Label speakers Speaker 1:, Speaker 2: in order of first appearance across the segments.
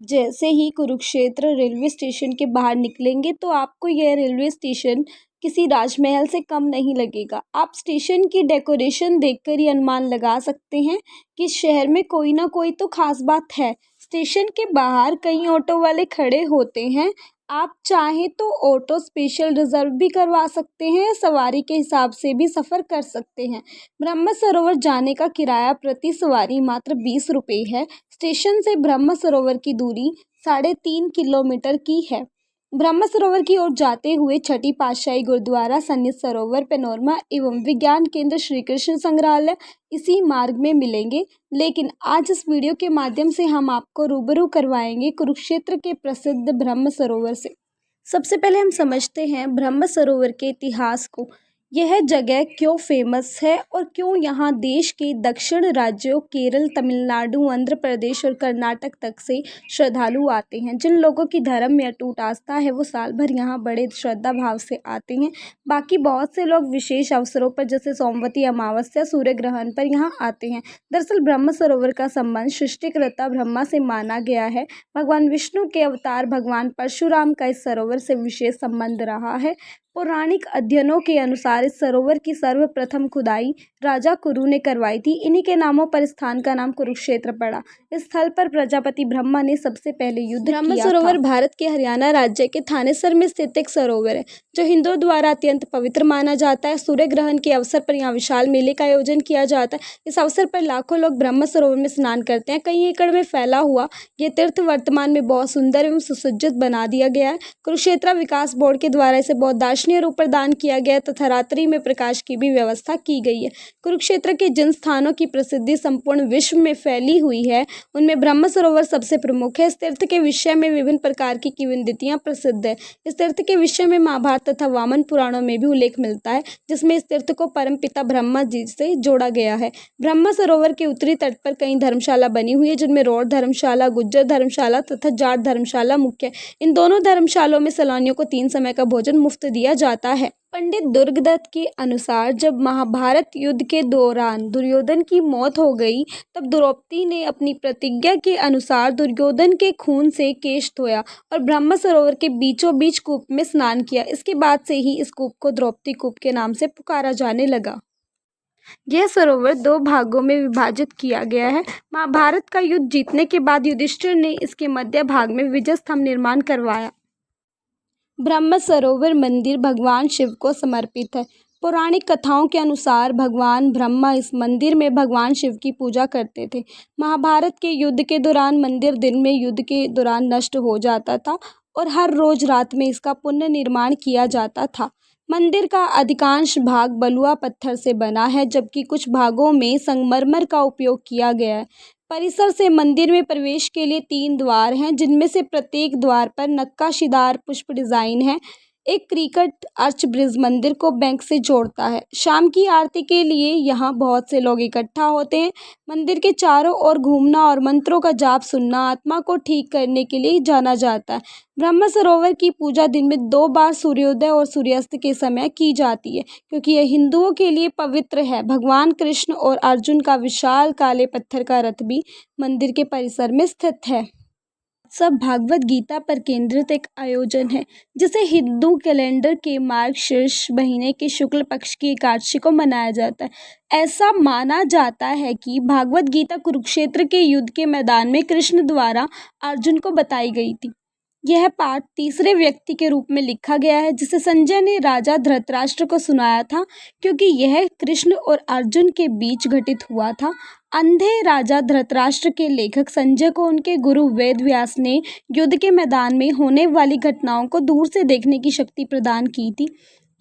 Speaker 1: जैसे ही Kurukshetra railway station के बाहर निकलेंगे तो आपको यह रेलवे स्टेशन किसी राजमहल से कम नहीं लगेगा। आप स्टेशन की डेकोरेशन देखकर ही अनुमान लगा सकते हैं कि शहर में कोई ना कोई तो खास बात है। स्टेशन के बाहर कई ऑटो वाले खड़े होते हैं। आप चाहें तो ऑटो स्पेशल रिजर्व भी करवा सकते हैं, सवारी के हिसाब से भी सफ़र कर सकते हैं। ब्रह्म सरोवर जाने का किराया प्रति सवारी मात्र 20 रुपये है। स्टेशन से ब्रह्म सरोवर की दूरी 3.5 किलोमीटर की है। ब्रह्म सरोवर की ओर जाते हुए छठी पातशाही गुरुद्वारा, सन्निध सरोवर, पैनोरमा एवं विज्ञान केंद्र, श्री कृष्ण संग्रहालय इसी मार्ग में मिलेंगे। लेकिन आज इस वीडियो के माध्यम से हम आपको रूबरू करवाएंगे कुरुक्षेत्र के प्रसिद्ध ब्रह्म सरोवर से। सबसे पहले हम समझते हैं ब्रह्म सरोवर के इतिहास को। यह जगह क्यों फेमस है और क्यों यहाँ देश के दक्षिण राज्यों केरल, तमिलनाडु, आंध्र प्रदेश और कर्नाटक तक से श्रद्धालु आते हैं। जिन लोगों की धर्म में अटूट आस्था है वो साल भर यहाँ बड़े श्रद्धा भाव से आते हैं। बाकी बहुत से लोग विशेष अवसरों पर जैसे सोमवती अमावस्या, सूर्य ग्रहण पर यहाँ आते हैं। दरअसल ब्रह्म सरोवर का संबंध सृष्टिकर्ता ब्रह्मा से माना गया है। भगवान विष्णु के अवतार भगवान परशुराम का इस सरोवर से विशेष संबंध रहा है। पौराणिक अध्ययनों के अनुसार इस सरोवर की सर्वप्रथम खुदाई राजा कुरु ने करवाई थी। इन्हीं के नामों पर स्थान का नाम कुरुक्षेत्र पड़ा। इस स्थल पर प्रजापति ब्रह्मा ने सबसे पहले युद्ध किया था। ब्रह्म सरोवर भारत के हरियाणा राज्य के थानेसर में स्थित एक सरोवर है जो हिंदुओं द्वारा अत्यंत पवित्र माना जाता है। सूर्य ग्रहण के अवसर पर यहाँ विशाल मेले का आयोजन किया जाता है। इस अवसर पर लाखों लोग ब्रह्म सरोवर में स्नान करते हैं। कई एकड़ में फैला हुआ ये तीर्थ वर्तमान में बहुत सुंदर एवं सुसज्जित बना दिया गया है। कुरुक्षेत्र विकास बोर्ड के द्वारा इसे बहुत दार्शनिक रूप प्रदान किया गया तथा रात्रि में प्रकाश की भी व्यवस्था की गई है। कुरुक्षेत्र के जिन स्थानों की प्रसिद्धि संपूर्ण विश्व में फैली हुई है उनमें ब्रह्म सरोवर सबसे प्रमुख है। इस तीर्थ के विषय में विभिन्न प्रकार की किंवदंतियां प्रसिद्ध है। इस तीर्थ के विषय में महाभारत तथा वामन पुराणों में भी उल्लेख मिलता है, जिसमें इस तीर्थ को परमपिता ब्रह्मा जी से जोड़ा गया है। ब्रह्म सरोवर के उत्तरी तट पर कई धर्मशाला बनी हुई है, जिनमें रौड़ धर्मशाला, गुज्जर धर्मशाला तथा जाट धर्मशाला मुख्य है। इन दोनों धर्मशालाओं में सैलानियों को 3 समय का भोजन मुफ्त दिया जाता है। पंडित दुर्गदत्त के अनुसार जब महाभारत युद्ध के दौरान दुर्योधन की मौत हो गई, तब द्रौपदी ने अपनी प्रतिज्ञा के अनुसार दुर्योधन के खून से केश धोया और ब्रह्म सरोवर के बीचों बीच कूप में स्नान किया। इसके बाद से ही इस कूप को द्रौपदी कूप के नाम से पुकारा जाने लगा। यह सरोवर 2 भागों में विभाजित किया गया है। महाभारत का युद्ध जीतने के बाद युधिष्ठिर ने इसके मध्य भाग में विजय स्तंभ निर्माण करवाया। ब्रह्म सरोवर मंदिर भगवान शिव को समर्पित है। पौराणिक कथाओं के अनुसार भगवान ब्रह्मा इस मंदिर में भगवान शिव की पूजा करते थे। महाभारत के युद्ध के दौरान मंदिर दिन में युद्ध के दौरान नष्ट हो जाता था और हर रोज रात में इसका पुनर्निर्माण किया जाता था। मंदिर का अधिकांश भाग बलुआ पत्थर से बना है, जबकि कुछ भागों में संगमरमर का उपयोग किया गया है। परिसर से मंदिर में प्रवेश के लिए 3 द्वार हैं, जिनमें से प्रत्येक द्वार पर नक्काशीदार पुष्प डिजाइन है। एक क्रिकेट आर्च ब्रिज मंदिर को बैंक से जोड़ता है। शाम की आरती के लिए यहाँ बहुत से लोग इकट्ठा होते हैं। मंदिर के चारों ओर घूमना और मंत्रों का जाप सुनना आत्मा को ठीक करने के लिए जाना जाता है। ब्रह्म सरोवर की पूजा दिन में 2 बार सूर्योदय और सूर्यास्त के समय की जाती है, क्योंकि यह हिंदुओं के लिए पवित्र है। भगवान कृष्ण और अर्जुन का विशाल काले पत्थर का रथ भी मंदिर के परिसर में स्थित है। सब भागवत गीता पर केंद्रित एक आयोजन है, जिसे हिंदू कैलेंडर के मार्गशीर्ष महीने के शुक्ल पक्ष की एकादशी को मनाया जाता है। ऐसा माना जाता है कि भागवत गीता कुरुक्षेत्र के युद्ध के मैदान में कृष्ण द्वारा अर्जुन को बताई गई थी। यह पाठ तीसरे व्यक्ति के रूप में लिखा गया है, जिसे संजय ने राजा धृतराष्ट्र को सुनाया था, क्योंकि यह कृष्ण और अर्जुन के बीच घटित हुआ था। अंधे राजा धृतराष्ट्र के लेखक संजय को उनके गुरु वेद व्यास ने युद्ध के मैदान में होने वाली घटनाओं को दूर से देखने की शक्ति प्रदान की थी।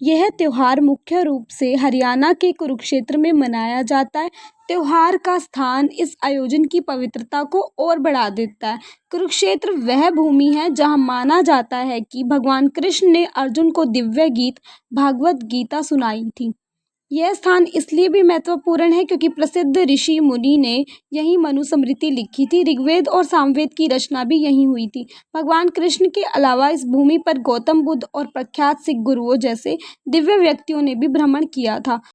Speaker 1: यह त्योहार मुख्य रूप से हरियाणा के कुरुक्षेत्र में मनाया जाता है। त्योहार का स्थान इस आयोजन की पवित्रता को और बढ़ा देता है। कुरुक्षेत्र वह भूमि है जहां माना जाता है कि भगवान कृष्ण ने अर्जुन को दिव्य गीत भागवत गीता सुनाई थी। यह स्थान इसलिए भी महत्वपूर्ण है क्योंकि प्रसिद्ध ऋषि मुनि ने यही मनुस्मृति लिखी थी। ऋग्वेद और सामवेद की रचना भी यहीं हुई थी। भगवान कृष्ण के अलावा इस भूमि पर गौतम बुद्ध और प्रख्यात सिख गुरुओं जैसे दिव्य व्यक्तियों ने भी भ्रमण किया था।